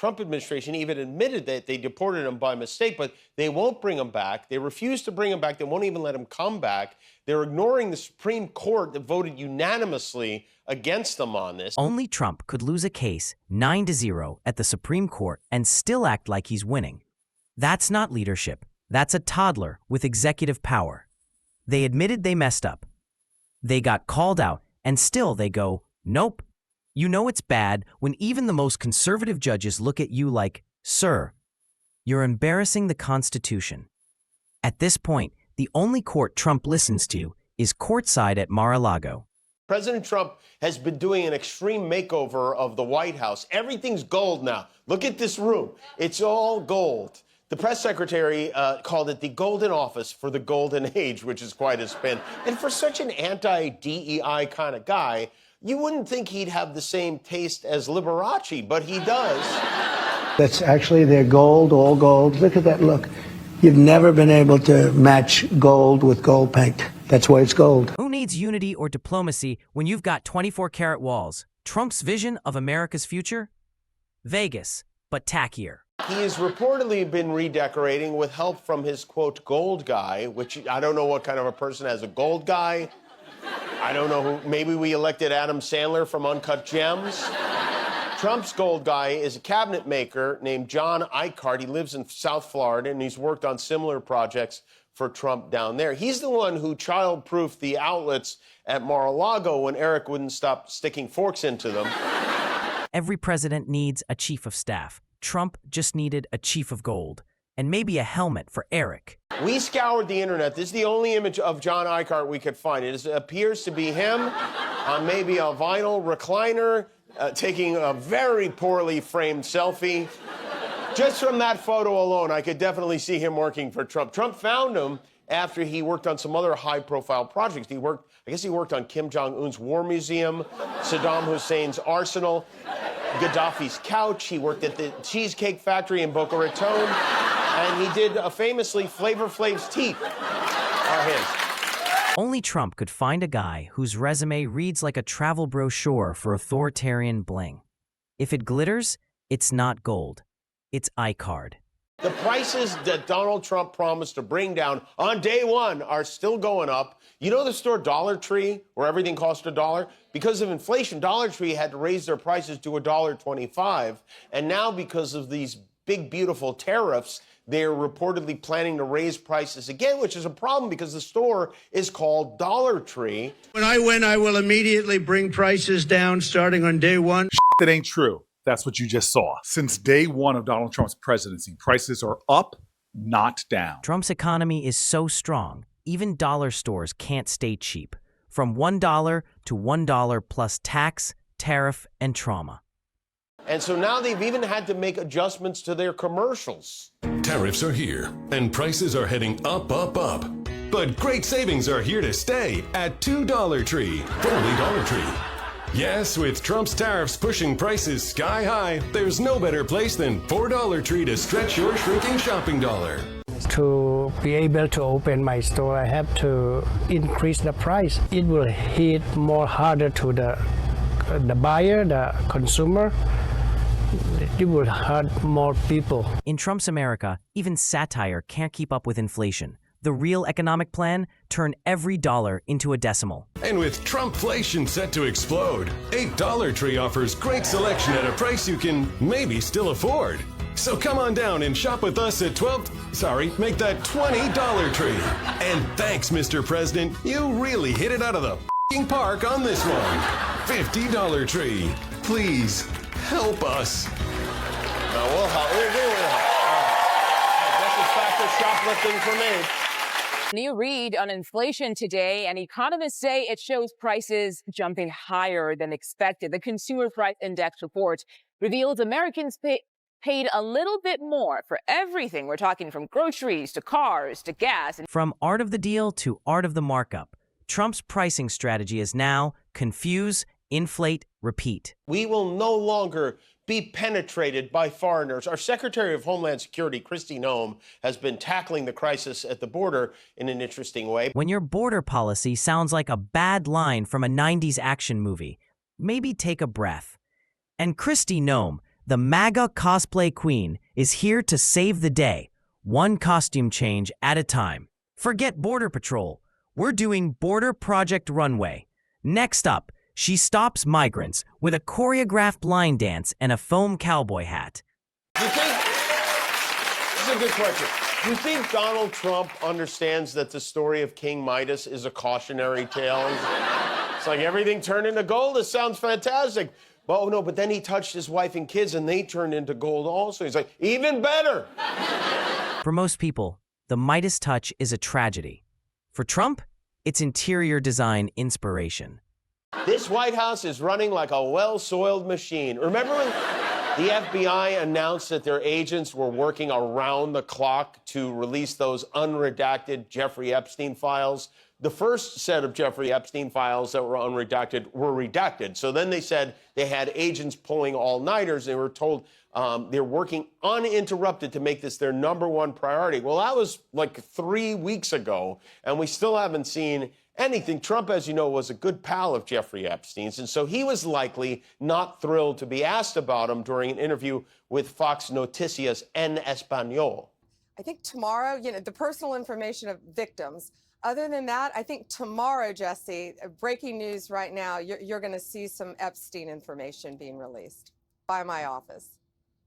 Trump administration even admitted that they deported him by mistake, but they won't bring him back. They refuse to bring him back. They won't even let him come back. They're ignoring the Supreme Court that voted unanimously against them on this. Only Trump could lose a case 9-0 at the Supreme Court and still act like he's winning. That's not leadership. That's a toddler with executive power. They admitted they messed up. They got called out, and still they go, nope. You know it's bad when even the most conservative judges look at you like, sir, you're embarrassing the Constitution. At this point, the only court Trump listens to is courtside at Mar-a-Lago. President Trump has been doing an extreme makeover of the White House. Everything's gold now. Look at this room. It's all gold. The press secretary called it the golden office for the golden age, which is quite a spin. And for such an anti-DEI kind of guy, you wouldn't think he'd have the same taste as Liberace, but he does. That's actually their gold, all gold. Look at that look. You've never been able to match gold with gold paint. That's why it's gold. Who needs unity or diplomacy when you've got 24-karat walls? Trump's vision of America's future? Vegas, but tackier. He has reportedly been redecorating with help from his, quote, gold guy, which I don't know what kind of a person has a gold guy. I don't know who. Maybe we elected Adam Sandler from Uncut Gems. Trump's gold guy is a cabinet maker named John Eichhardt. He lives in South Florida, and he's worked on similar projects for Trump down there. He's the one who child-proofed the outlets at Mar-a-Lago when Eric wouldn't stop sticking forks into them. Every president needs a chief of staff. Trump just needed a chief of gold, and maybe a helmet for Eric. We scoured the internet. This is the only image of John Eichhardt we could find. It appears to be him on maybe a vinyl recliner, taking a very poorly framed selfie. Just from that photo alone, I could definitely see him working for Trump. Trump found him after he worked on some other high-profile projects. I guess he worked on Kim Jong-un's War Museum, Saddam Hussein's arsenal, Gaddafi's couch. He worked at the Cheesecake Factory in Boca Raton. And he did famously Flavor Flav's teeth are his. Only Trump could find a guy whose resume reads like a travel brochure for authoritarian bling. If it glitters, it's not gold. It's iCard. The prices that Donald Trump promised to bring down on day one are still going up. You know the store Dollar Tree, where everything cost $1? Because of inflation, Dollar Tree had to raise their prices to $1.25. And now because of these big, beautiful tariffs, they're reportedly planning to raise prices again, which is a problem because the store is called Dollar Tree. When I win, I will immediately bring prices down starting on day one. That ain't true. That's what you just saw. Since day one of Donald Trump's presidency, prices are up, not down. Trump's economy is so strong, even dollar stores can't stay cheap. From $1 to $1 plus tax, tariff, and trauma. And so now they've even had to make adjustments to their commercials. Tariffs are here, and prices are heading up, up, up. But great savings are here to stay at $2 Tree, only Dollar Tree. Yes, with Trump's tariffs pushing prices sky high, there's no better place than $4 Tree to stretch your shrinking shopping dollar. To be able to open my store, I have to increase the price. It will hit more harder to the buyer, the consumer. It will hurt more people. In Trump's America, even satire can't keep up with inflation. The real economic plan? Turn every dollar into a decimal. And with Trumpflation set to explode, $8 Tree offers great selection at a price you can maybe still afford. So come on down and shop with us at make that $20 Tree. And thanks, Mr. President. You really hit it out of the f***ing park on this one. $50 Tree. Please, help us. No, we'll help. We will help. That's a fact of shoplifting for me. New read on inflation today, and economists say it shows prices jumping higher than expected. The Consumer Price Index report reveals Americans paid a little bit more for everything. We're talking from groceries to cars to gas. From art of the deal to art of the markup, Trump's pricing strategy is now confuse, inflate, repeat. We will no longer be penetrated by foreigners. Our Secretary of Homeland Security, Kristi Noem, has been tackling the crisis at the border in an interesting way. When your border policy sounds like a bad line from a 90s action movie, maybe take a breath. And Kristi Noem, The MAGA cosplay queen is here to save the day, one costume change at a time. Forget Border Patrol. We're doing Border Project Runway. Next up, she stops migrants with a choreographed line dance and a foam cowboy hat. You think, this is a good question. Do you think Donald Trump understands that the story of King Midas is a cautionary tale? It's like everything turned into gold. This sounds fantastic. Well, no, but then he touched his wife and kids and they turned into gold also. He's like, even better. For most people, the Midas touch is a tragedy. For Trump, it's interior design inspiration. This White House is running like a well-soiled machine. Remember when the FBI announced that their agents were working around the clock to release those unredacted Jeffrey Epstein files? The first set of Jeffrey Epstein files that were unredacted were redacted. So then they said they had agents pulling all-nighters. They were told they're working uninterrupted to make this their #1 priority. Well, that was like 3 weeks ago, and we still haven't seen anything. Trump, as you know, was a good pal of Jeffrey Epstein's, and so he was likely not thrilled to be asked about him during an interview with Fox Noticias en Español. I think tomorrow, the personal information of victims. Other than that, I think tomorrow, Jesse, breaking news right now, you're going to see some Epstein information being released by my office.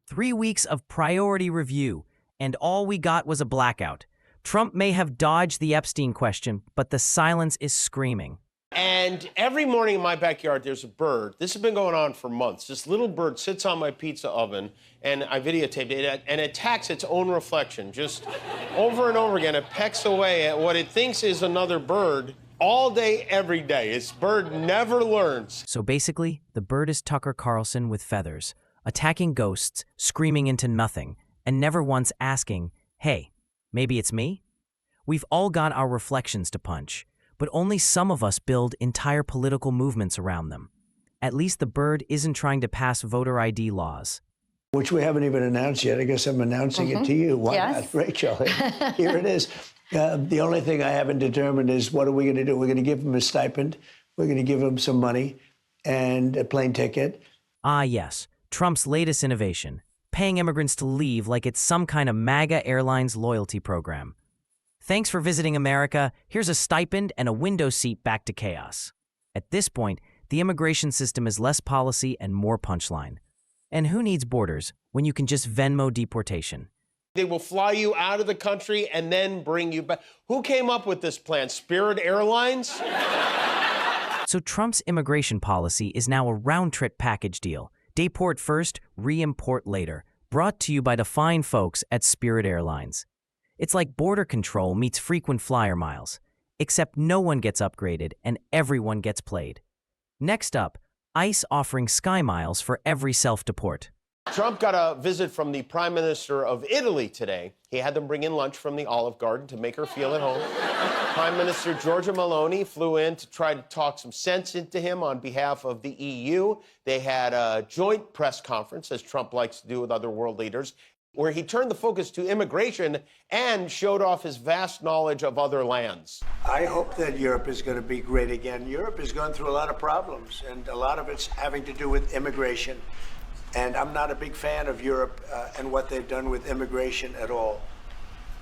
3 weeks of priority review, and all we got was a blackout. Trump may have dodged the Epstein question, but the silence is screaming. And every morning in my backyard, there's a bird. This has been going on for months. This little bird sits on my pizza oven, and I videotaped it, and attacks its own reflection. Just over and over again, it pecks away at what it thinks is another bird all day, every day. Its bird never learns. So basically, the bird is Tucker Carlson with feathers, attacking ghosts, screaming into nothing, and never once asking, hey, maybe it's me? We've all got our reflections to punch, but only some of us build entire political movements around them. At least the bird isn't trying to pass voter ID laws. Which we haven't even announced yet. I guess I'm announcing it to you. Why not, Rachel? Here it is. The only thing I haven't determined is what are we going to do? We're going to give him a stipend. We're going to give him some money and a plane ticket. Ah, yes, Trump's latest innovation, paying immigrants to leave like it's some kind of MAGA Airlines loyalty program. Thanks for visiting America. Here's a stipend and a window seat back to chaos. At this point, the immigration system is less policy and more punchline. And who needs borders when you can just Venmo deportation? They will fly you out of the country and then bring you back. Who came up with this plan? Spirit Airlines? So Trump's immigration policy is now a round-trip package deal. Deport first, re-import later. Brought to you by the fine folks at Spirit Airlines. It's like border control meets frequent flyer miles, except no one gets upgraded and everyone gets played. Next up, ICE offering Sky Miles for every self-deport. Trump got a visit from the Prime Minister of Italy today. He had them bring in lunch from the Olive Garden to make her feel at home. Prime Minister Giorgia Meloni flew in to try to talk some sense into him on behalf of the EU. They had a joint press conference, as Trump likes to do with other world leaders, where he turned the focus to immigration and showed off his vast knowledge of other lands. I hope that Europe is going to be great again. Europe is going through a lot of problems, and a lot of it's having to do with immigration. And I'm not a big fan of Europe and what they've done with immigration at all.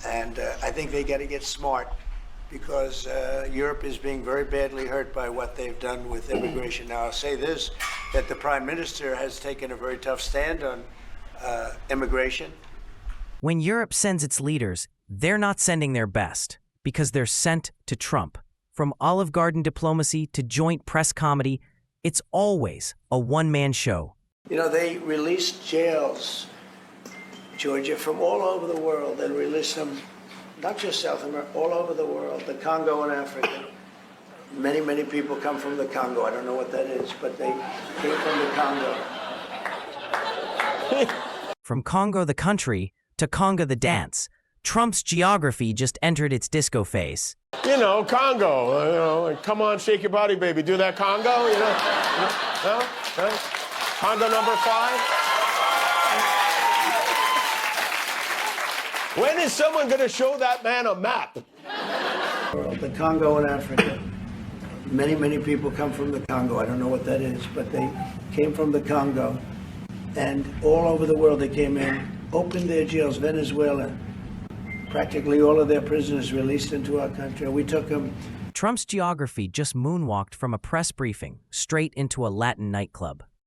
And I think they got to get smart because Europe is being very badly hurt by what they've done with immigration. Now, I'll say this, that the Prime Minister has taken a very tough stand on immigration. When Europe sends its leaders, they're not sending their best because they're sent to Trump. From Olive Garden diplomacy to joint press comedy, it's always a one-man show. You know, they released jails, Georgia, from all over the world. They released them, not just South America, all over the world, the Congo and Africa. Many, many people come from the Congo. I don't know what that is, but they came from the Congo. From Congo the country to Congo the dance, Trump's geography just entered its disco phase. You know, Congo, like, come on, shake your body, baby. Do that Congo, No? Congo number 5? When is someone going to show that man a map? The Congo and Africa. Many, many people come from the Congo. I don't know what that is, but they came from the Congo. And all over the world they came in, opened their jails. Venezuela, practically all of their prisoners released into our country. We took them. Trump's geography just moonwalked from a press briefing straight into a Latin nightclub.